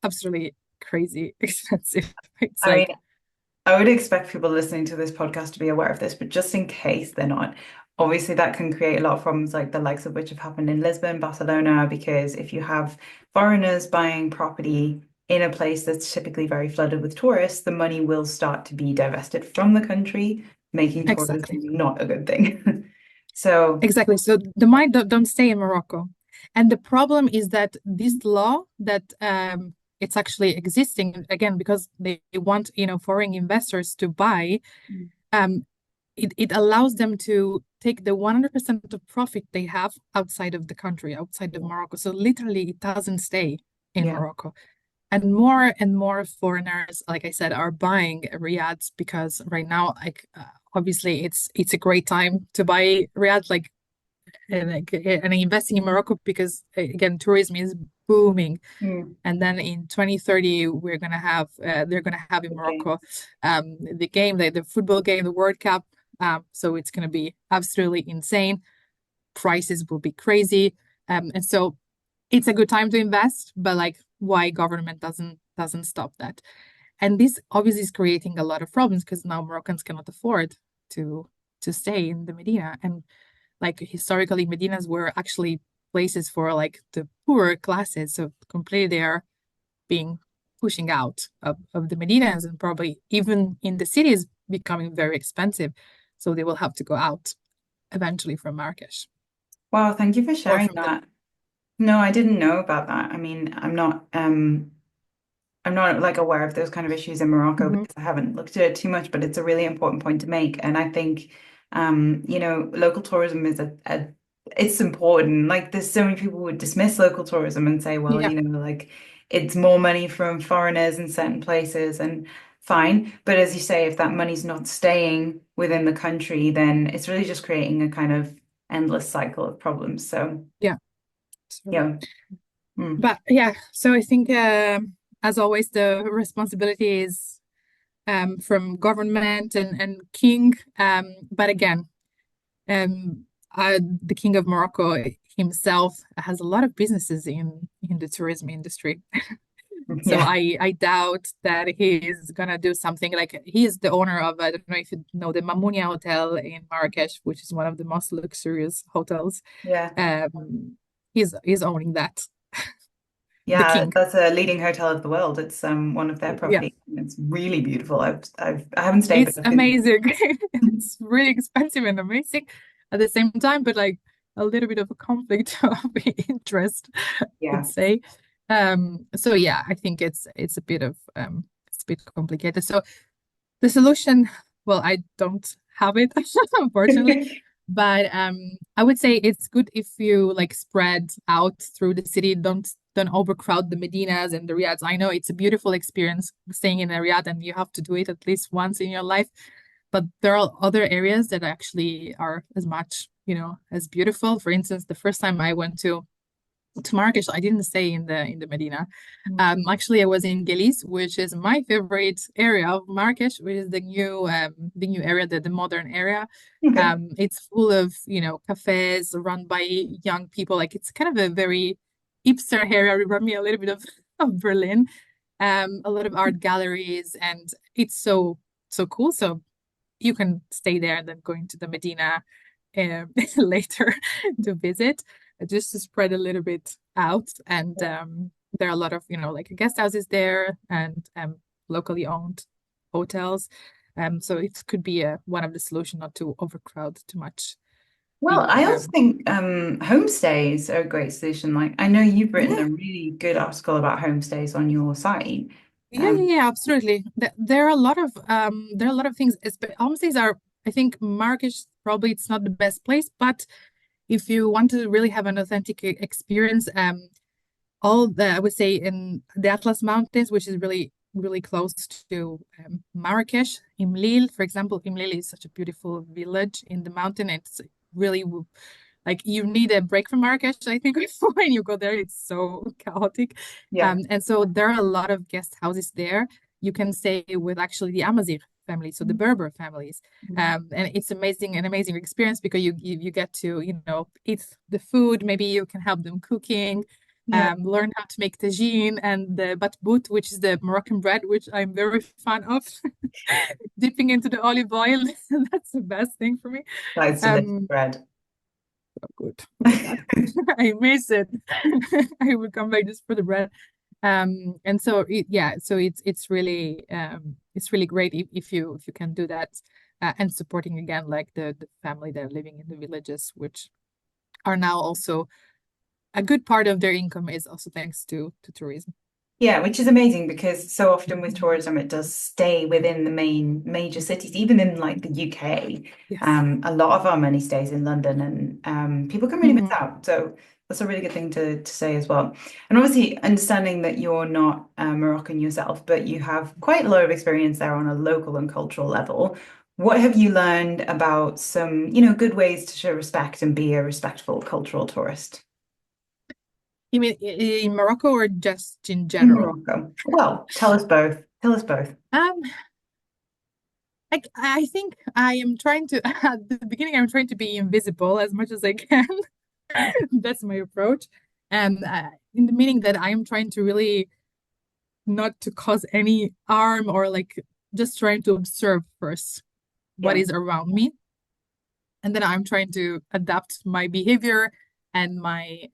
absolutely crazy expensive. It's I mean, like I would expect people listening to this podcast to be aware of this, but just in case they're not, obviously that can create a lot of problems, like the likes of which have happened in Lisbon, Barcelona, because if you have foreigners buying property in a place that's typically very flooded with tourists, the money will start to be divested from the country, making tourism exactly. not a good thing. So, Exactly. So the money don't stay in Morocco. And the problem is that this law that it's actually existing again because they want, foreign investors to buy, um, it allows them to take the 100% of profit they have outside of the country, outside of yeah, Morocco. So literally it doesn't stay in yeah, Morocco. And more foreigners, like I said, are buying riads because right now, like obviously, it's a great time to buy riads, like and investing in Morocco because again, tourism is booming. mm, And then in 2030, they're gonna have in okay, Morocco the game, the football game, the World Cup. So it's gonna be absolutely insane. Prices will be crazy. And so it's a good time to invest, but like why government doesn't stop that. And this obviously is creating a lot of problems because now Moroccans cannot afford to stay in the Medina. And like historically, Medinas were actually places for like the poorer classes. So completely they are being pushing out of the Medinas, and probably even in the cities becoming very expensive. So they will have to go out eventually from Marrakesh wow, thank you for or sharing from the that. No, I didn't know about that. I mean, I'm not I'm not like aware of those kind of issues in Morocco Hmm. because I haven't looked at it too much, but it's a really important point to make. And I think, local tourism is it's important. Like there's so many people would dismiss local tourism and say, well, Yeah, like it's more money from foreigners in certain places and fine. But as you say, if that money's not staying within the country, then it's really just creating a kind of endless cycle of problems. So yeah. Absolutely. yeah. Mm. But yeah, so I think as always, the responsibility is from government and king. But again, um, the king of Morocco himself has a lot of businesses in the tourism industry. So Yeah. I doubt that he's gonna do something like he is the owner of I don't know if you know the Mamounia Hotel in Marrakesh, which is one of the most luxurious hotels. Yeah. Um, he's owning that, the Yeah, king. that's a leading hotel of the world. It's one of their Yeah, properties. And it's really beautiful. I haven't stayed, but it's I've been. amazing. It's really expensive and amazing at the same time, but like a little bit of a conflict of interest, I would Yeah. say. So yeah, I think it's a bit complicated. So the solution, well, I don't have it, unfortunately, but I would say it's good if you like spread out through the city. Don't overcrowd the Medinas and the Riyads. I know it's a beautiful experience staying in a Riyadh, and you have to do it at least once in your life. But there are other areas that actually are as much, as beautiful. For instance, the first time I went to Marrakesh, I didn't stay in the Medina. Actually, I was in Gelis, which is my favorite area of Marrakesh, which is the new area, the modern area. Okay. It's full of cafes run by young people. Like it's kind of a very hipster area. Remind me a little bit of Berlin. A lot of art galleries, and it's so cool. So you can stay there and then go into the Medina later to visit, just to spread a little bit out. And there are a lot of, like guest houses there and locally owned hotels. So it could be one of the solutions not to overcrowd too much Well, the I also think homestays are a great solution. Like I know you've written yeah. a really good article about homestays on your site. Yeah, yeah, Um, yeah, absolutely. There are a lot of things. Homestays are, I think, Marrakesh probably it's not the best place, but if you want to really have an authentic experience, all the I would say in the Atlas Mountains, which is really really close to Marrakesh, Imlil, for example, Imlil is such a beautiful village in the mountain. It's really like you need a break from Marrakesh, I think, when you go there. It's so chaotic. yeah. And so there are a lot of guest houses there. You can stay with actually the Amazigh family, so the Berber families. And it's an amazing experience because you get to, eat the food. Maybe you can help them cooking, Yeah. learn how to make tagine and the batbout, which is the Moroccan bread, which I'm very fan of. Dipping into the olive oil, that's the best thing for me. That is delicious Um, bread. Oh, good. Oh my God. I miss it. I will come back just for the bread. And so yeah, so it's really great if you can do that and supporting again like the family that are living in the villages, which are now also a good part of their income is also thanks to tourism. Yeah, which is amazing because so often with tourism, it does stay within the main major cities, even in like the UK. Yes. A lot of our money stays in London and people can really miss Hmm. out. So that's a really good thing to say as well. And obviously, understanding that you're not Moroccan yourself, but you have quite a lot of experience there on a local and cultural level. What have you learned about some, good ways to show respect and be a respectful cultural tourist? You mean in Morocco or just in In general? Morocco. Well, tell us both. Tell us both. Um, I think I am trying to at the beginning I'm trying to be invisible as much as I can. That's my approach. And in the meaning that I am trying to really not to cause any harm or like just trying to observe first what Yeah. is around me. And then I'm trying to adapt my behavior and my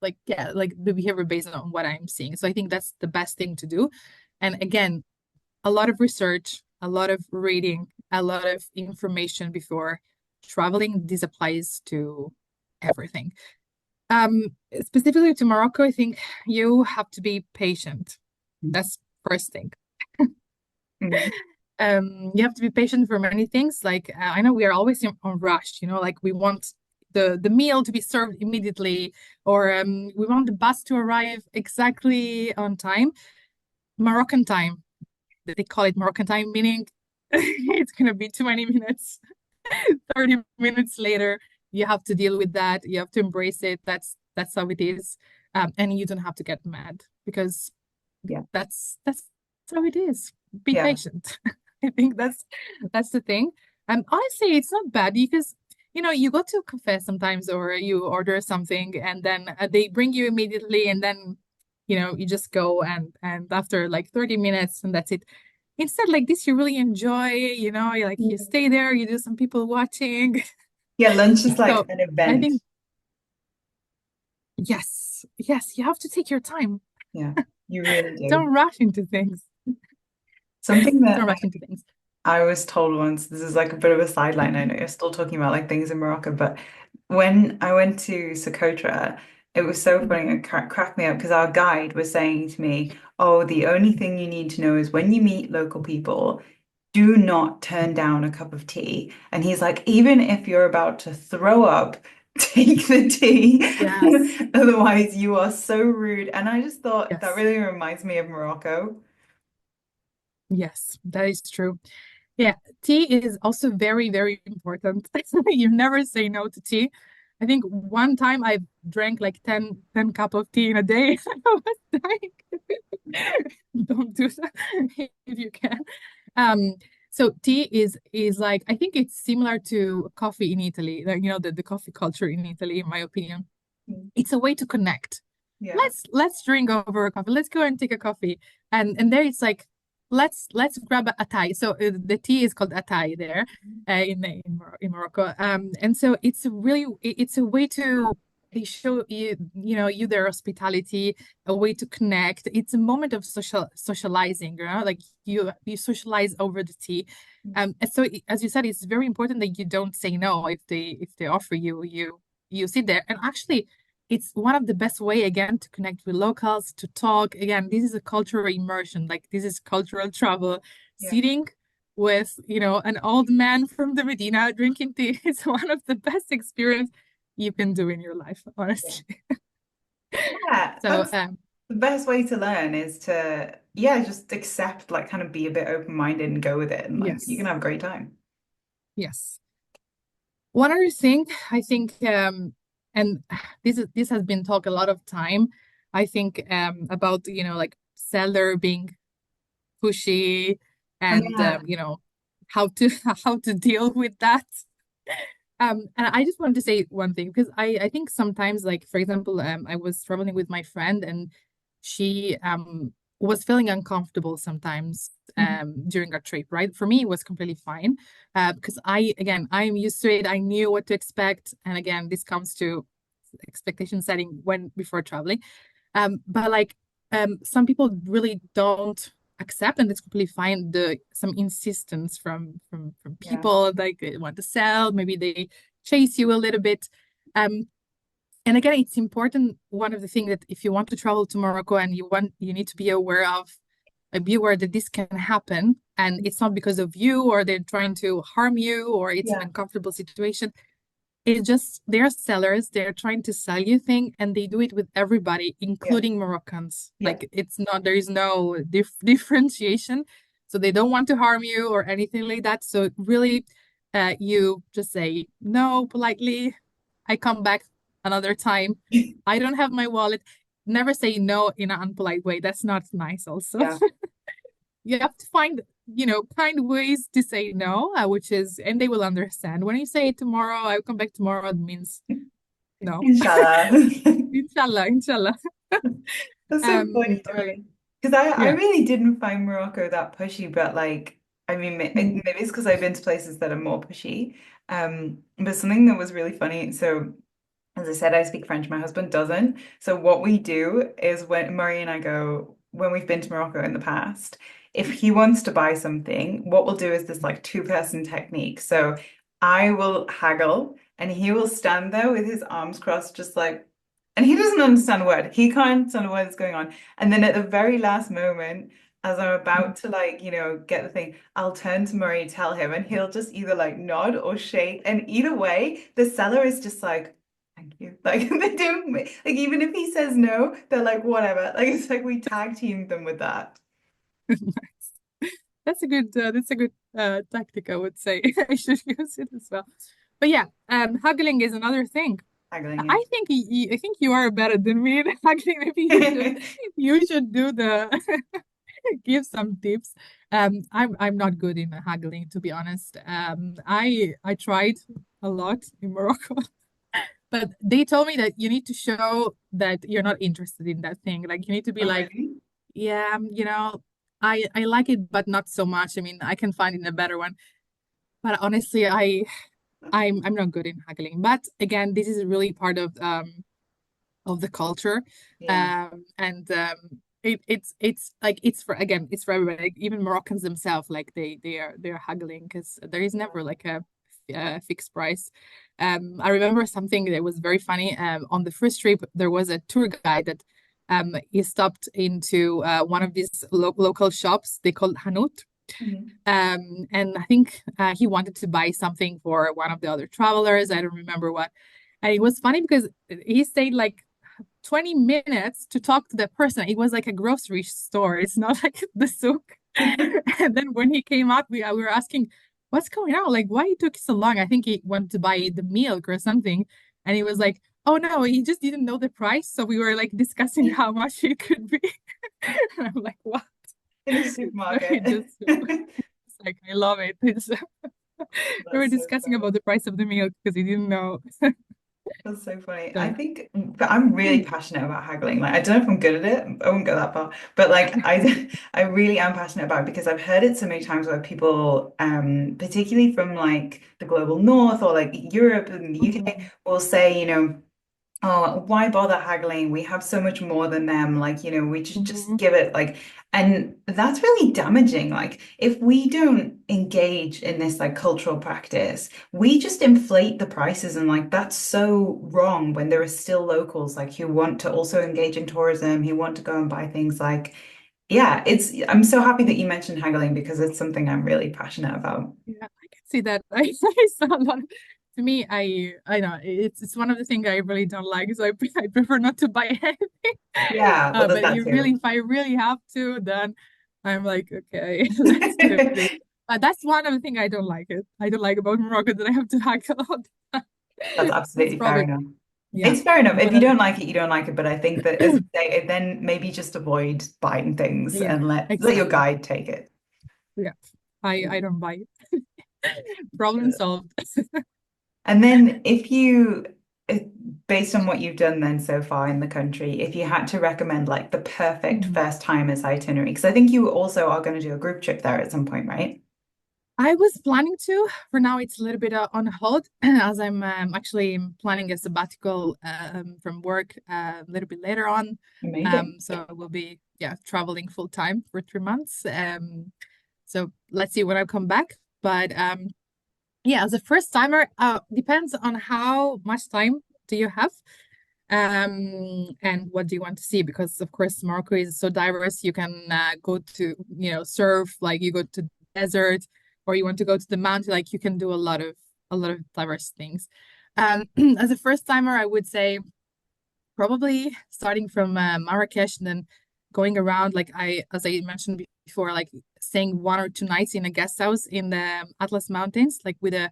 like the behavior based on what I'm seeing. So I think that's the best thing to do. And again, a lot of research, a lot of reading, a lot of information before traveling. This applies to everything. Specifically to Morocco, I think you have to be patient That's first thing. Mhm. You have to be patient for many things. Like I know we are always on rush, like we want the meal to be served immediately, or we want the bus to arrive exactly on time. Moroccan time, they call it Moroccan time, meaning it's gonna be too many minutes. 30 minutes later, you have to deal with that. You have to embrace it. That's how it is. And you don't have to get mad because Yeah. that's how it is. Be Yeah. patient. I think that's the thing. Honestly, it's not bad because you go to a cafe sometimes or you order something and then they bring you immediately and then you just go and after like 30 minutes and that's it. Instead, like this, you really enjoy, you Mhm. stay there, you do some people watching. Yeah, lunch is like So an I event. think yes, yes, you have to take your time. Yeah, you really do. Don't rush into things. Something Don't that rush into things. I was told once, this is like a bit of a sideline. I know you're still talking about like things in Morocco, but when I went to Socotra, it was so funny and cracked me up because our guide was saying to me, "Oh, the only thing you need to know is when you meet local people, do not turn down a cup of tea." And he's like, even if you're about to throw up, take the tea. Yes, Otherwise, you are so rude. And I just thought that yes, really reminds me of Morocco. yes, that is true. Yeah, tea is also very, very important. You never say no to tea. I think one time I drank like 10 cup of tea in a day. I was dying. Don't do that if you can. Um, so tea is like I think it's similar to coffee in Italy. Like, the coffee culture in Italy, in my opinion. Mm. It's a way to connect. Yeah. Let's drink over a coffee. Let's go and take a coffee. And there it's like let's grab a Thai. So the tea is called a Thai there in Morocco. And so it's a way to they show you their hospitality, a way to connect. It's a moment of socializing, like you socialize over the tea. And so as you said, it's very important that you don't say no if they offer you sit there. And actually it's one of the best way again to connect with locals, to talk. Again, this is a cultural immersion, like this is cultural travel. Yeah. Sitting with, an old man from the Medina drinking tea is one of the best experience you can do in your life, Yeah. honestly. Yeah, So that's the best way to learn is to, yeah, just accept, like, kind of be a bit open-minded and go with it, and like you can yes, have a great time. yes. One other thing I think, and this has been talked a lot of time. I think about like seller being pushy Oh and yeah. how to how to deal with that. And I just wanted to say one thing because I think sometimes, like for example, I was traveling with my friend and she was feeling uncomfortable sometimes Mhm. during our trip, right? For me, it was completely fine because I'm used to it. I knew what to expect, and again, this comes to expectation setting when before traveling. But like some people really don't accept, and it's completely fine. Some insistence from Yeah. people like they want to sell, maybe they chase you a little bit. Um, and again, it's important. One of the things that if you want to travel to Morocco and you need to be aware of, be aware that this can happen, and it's not because of you or they're trying to harm you or it's an Yeah. uncomfortable situation. It's just they're sellers, they're trying to sell you thing and they do it with everybody, Yeah. including Moroccans. Yeah. Like it's not there is no differentiation. So they don't want to harm you or anything like that. So really you just say no politely. I come back another time. I don't have my wallet. Never say no in an unpolite way. That's not nice also. Yeah. You have to find kind ways to say no, which is and they will understand when you say tomorrow I'll come back tomorrow, it means no. Inshallah. Inshallah, inshallah. That's so funny to But me. Because I yeah. really didn't find Morocco that pushy, but like, I mean, Mm, maybe it's because I've been to places that are more pushy. But something that was really funny. So, as I said, I speak French. My husband doesn't. So, what we do is when Murray and I go, when we've been to Morocco in the past, if he wants to buy something, what we'll do is this like two-person technique. So, I will haggle and he will stand there with his arms crossed, just like, And he doesn't understand a word. He can't understand a word that's going on. And then at the very last moment, as I'm about to like, get the thing, I'll turn to Murray, tell him, and he'll just either like nod or shake. And either way, the seller is just like, thank you. Like they don't like even if he says no, they're like, whatever. Like it's like we tag teamed them with that. That's a good tactic, I would say. I should use it as well. But yeah, haggling is another thing. Haggling, yeah. I think you are better than me in haggling. Maybe you should do the give some tips. I'm not good in haggling, to be honest. I tried a lot in Morocco, but they told me that you need to show that you're not interested in that thing. Like you need to be Oh, like, really? yeah, I like it, but not so much. I mean, I can find it a better one. But honestly, I'm not good in haggling. But again, this is really part of the culture, Yeah. and it's like it's for everybody. Like, even Moroccans themselves, like they're haggling because there is never like a fixed price. I remember something that was very funny. On the first trip, there was a tour guide that he stopped into one of these local shops. They called Hanout. Mhm. And I think he wanted to buy something for one of the other travelers. I don't remember what. And it was funny because he stayed like 20 minutes to talk to the person. It was like a grocery store. It's not like the souk. And then when he came out, we were asking, what's going on? Like, why it took so long? I think he wanted to buy the milk or something. And he was like, oh no, he just didn't know the price. So we were like discussing how much it could be. And I'm like, what? In a So he supermarket. just, it's like, I love it. We were That's so discussing funny. about the price of the milk because he didn't know. That's so funny. I So, think, but I'm really passionate about haggling. Like, I don't know if I'm good at it. I won't go that far, but like, I really am passionate about it because I've heard it so many times where people, particularly from like the global north or like Europe and the UK, mhm, will say, oh, why bother haggling? We have so much more than them. Like, we should just mhm, give it like, and that's really damaging. Like, if we don't engage in this like cultural practice, we just inflate the prices. And like, that's so wrong when there are still locals like who want to also engage in tourism, who want to go and buy things like, yeah, I'm so happy that you mentioned haggling because it's something I'm really passionate about. yeah, I can see that. I saw a lot. To me, I know it's one of the things I really don't like. So I prefer not to buy anything. Yeah, well, there's But that you really, too. if I really have to, then I'm like, okay, let's do this. That's one of the things I don't like it. I don't like about Morocco that I have to haggle all the time. That's That's absolutely fair probably, enough. yeah, It's fair enough. If one you of the, don't like it, you don't like it. But I think that, as you say, then maybe just avoid buying things yeah, and let your exactly. guide take it. Yeah, I don't buy it. Problem solved. And then, if you, uh, based on what you've done then so far in the country, if you had to recommend like the perfect Mhm. first timers itinerary, because I think you also are going to do a group trip there at some point, right? I was planning to. For now, it's a little bit on hold as I'm actually planning a sabbatical from work a little bit later on. Amazing. So I will be traveling full time for 3 months. So let's see when I come back. But yeah, as a first timer, depends on how much time do you have, and what do you want to see? Because of course Morocco is so diverse. You can go to surf, like you go to the desert, or you want to go to the mountain. Like you can do a lot of diverse things. As a first timer, I would say probably starting from Marrakesh and then going around, like as I mentioned before, like staying 1 or 2 nights in a guest house in the Atlas Mountains, like with a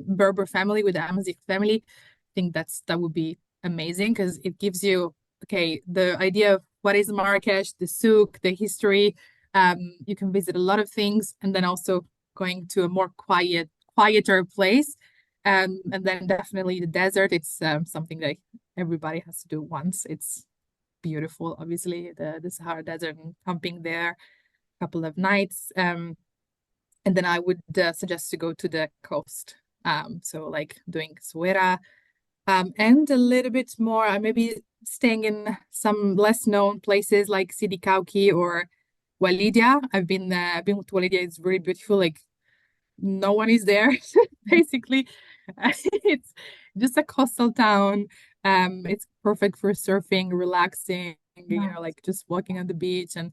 Berber family, with the Amazigh family. I think that would be amazing because it gives you the idea of what is Marrakesh, the souk, the history. You can visit a lot of things, and then also going to a more quieter place. And then definitely the desert. It's something that everybody has to do once. It's beautiful, obviously, the Sahara Desert and camping there a couple of nights. And then I would suggest to go to the coast. So like doing Suera, and a little bit more, maybe staying in some less known places like Sidi Kauki or Walidia. I've been to Walidia. It's really beautiful. Like no one is there, basically. It's just a coastal town. It's perfect for surfing, relaxing, Nice. like just walking on the beach, and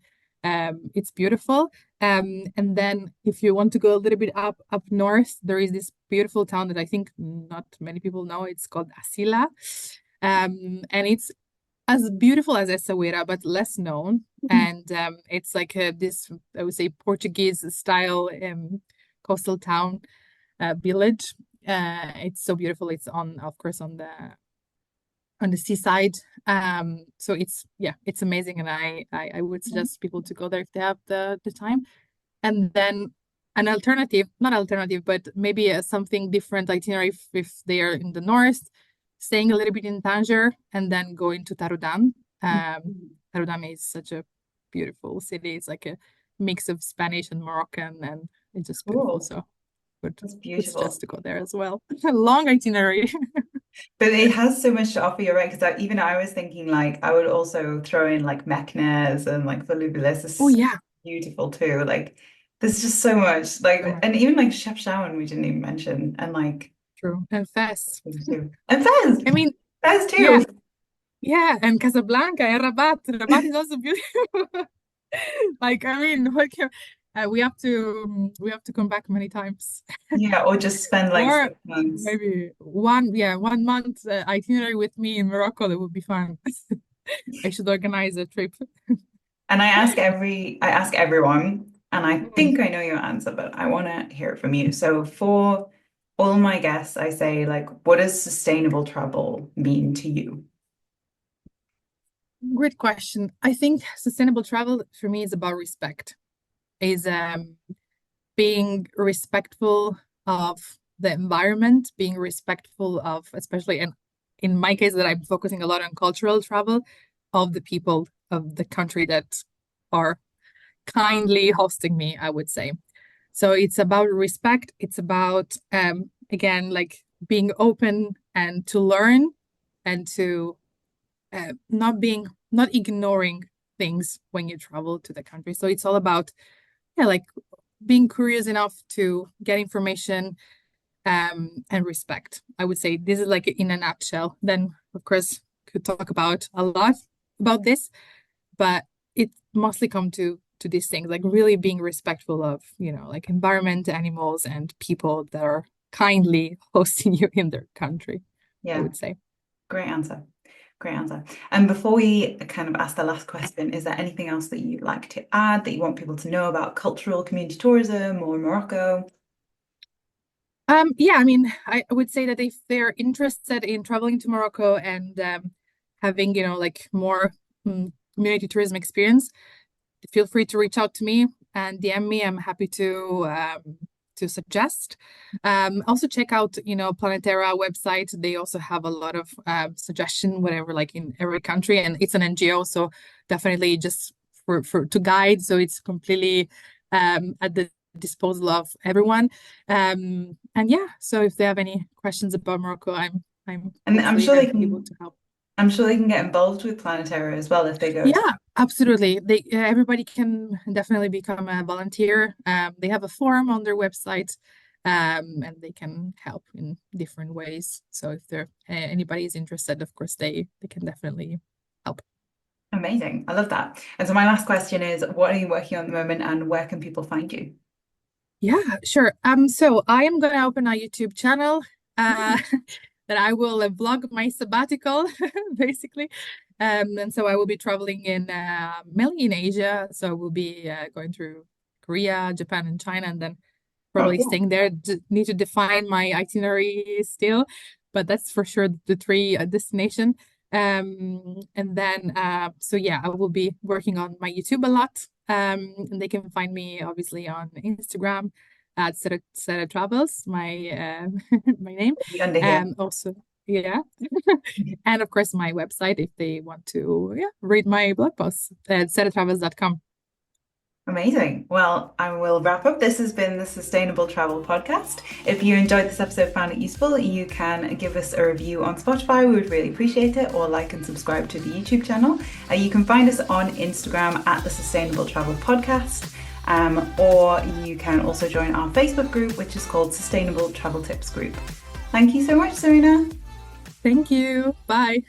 it's beautiful. And then if you want to go a little bit up north, there is this beautiful town that I think not many people know. It's called Asila. And it's as beautiful as Essaouira, but less known. And it's like this, I would say, Portuguese style coastal town village. It's so beautiful. It's on, of course, on the seaside. So it's amazing, and I would suggest people to go there if they have the time. And then an alternative, not alternative, but maybe something different itinerary if they are in the north, staying a little bit in Tanger and then going to Taroudan. Taroudan is such a beautiful city. It's like a mix of Spanish and Moroccan, and it's just beautiful. Cool. So That's would beautiful. suggest to go there as well. A long itinerary. But it has so much to offer, you're right? Because even I was thinking like I would also throw in like Meknes and like Volubilis Oh is yeah, beautiful too. Like there's just so much. so Like much. and even like Chefchaouen we didn't even mention. And like True. And Fes. too. And Fez! I mean, Fez yeah, too. yeah, and Casablanca and Rabat. Rabat is also beautiful. Like, I mean, we have to come back many times. Yeah, or just spend like Or 6 months. maybe one month itinerary with me in Morocco. That would be fun. I should organize a trip. And I ask everyone, and I Mm. think I know your answer, but I want to hear it from you. So for all my guests, I say like, what does sustainable travel mean to you? Great question. I think sustainable travel for me is about respect. Is being respectful of the environment, being respectful of, especially in my case, that I'm focusing a lot on cultural travel, of the people of the country that are kindly hosting me, I would say. So it's about respect. It's about again, like being open and to learn and to not ignoring things when you travel to the country. So it's all about like being curious enough to get information and respect. I would say this is like in a nutshell. Then, of course, could talk about a lot about this, but it mostly come to these things, like really being respectful of, like environment, animals, and people that are kindly hosting you in their country, I Yeah, would say. great answer. Great answer. And before we kind of ask the last question, is there anything else that you'd like to add that you want people to know about cultural community tourism or Morocco? Yeah, I mean, I would say that if they're interested in traveling to Morocco and having, like more community tourism experience, feel free to reach out to me and DM me. I'm happy to suggest. Also check out, Planeterra website. They also have a lot of suggestion, whatever, like in every country, and it's an NGO, so definitely just for to guide. So it's completely at the disposal of everyone. And yeah, so if they have any questions about Morocco, I'm And hopefully able to help. I'm sure they can get involved with Planeterra as well if they go to. Yeah, absolutely. They everybody can definitely become a volunteer. They have a form on their website, and they can help in different ways. So if there anybody is interested, of course they can definitely help. Amazing. I love that. And so my last question is, what are you working on at the moment and where can people find you? Yeah, sure. So I am gonna open a YouTube channel uh that I will vlog my sabbatical basically. And so I will be traveling in mainly in Asia. So we'll be going through Korea, Japan, and China, and then Oh, probably cool. staying there. Need to define my itinerary still, but that's for sure the three destination. And then so yeah, I will be working on my YouTube a lot. And they can find me obviously on Instagram at Sere Travels, my my name. Be under here. Also, yeah, and of course my website if they want to read my blog posts at seretravels.com. Amazing. Well, I will wrap up. This has been the Sustainable Travel Podcast. If you enjoyed this episode, found it useful, you can give us a review on Spotify. We would really appreciate it, or like and subscribe to the YouTube channel. You can find us on Instagram at the Sustainable Travel Podcast, or you can also join our Facebook group, which is called Sustainable Travel Tips Group. Thank you so much, Serena. Thank you. Bye.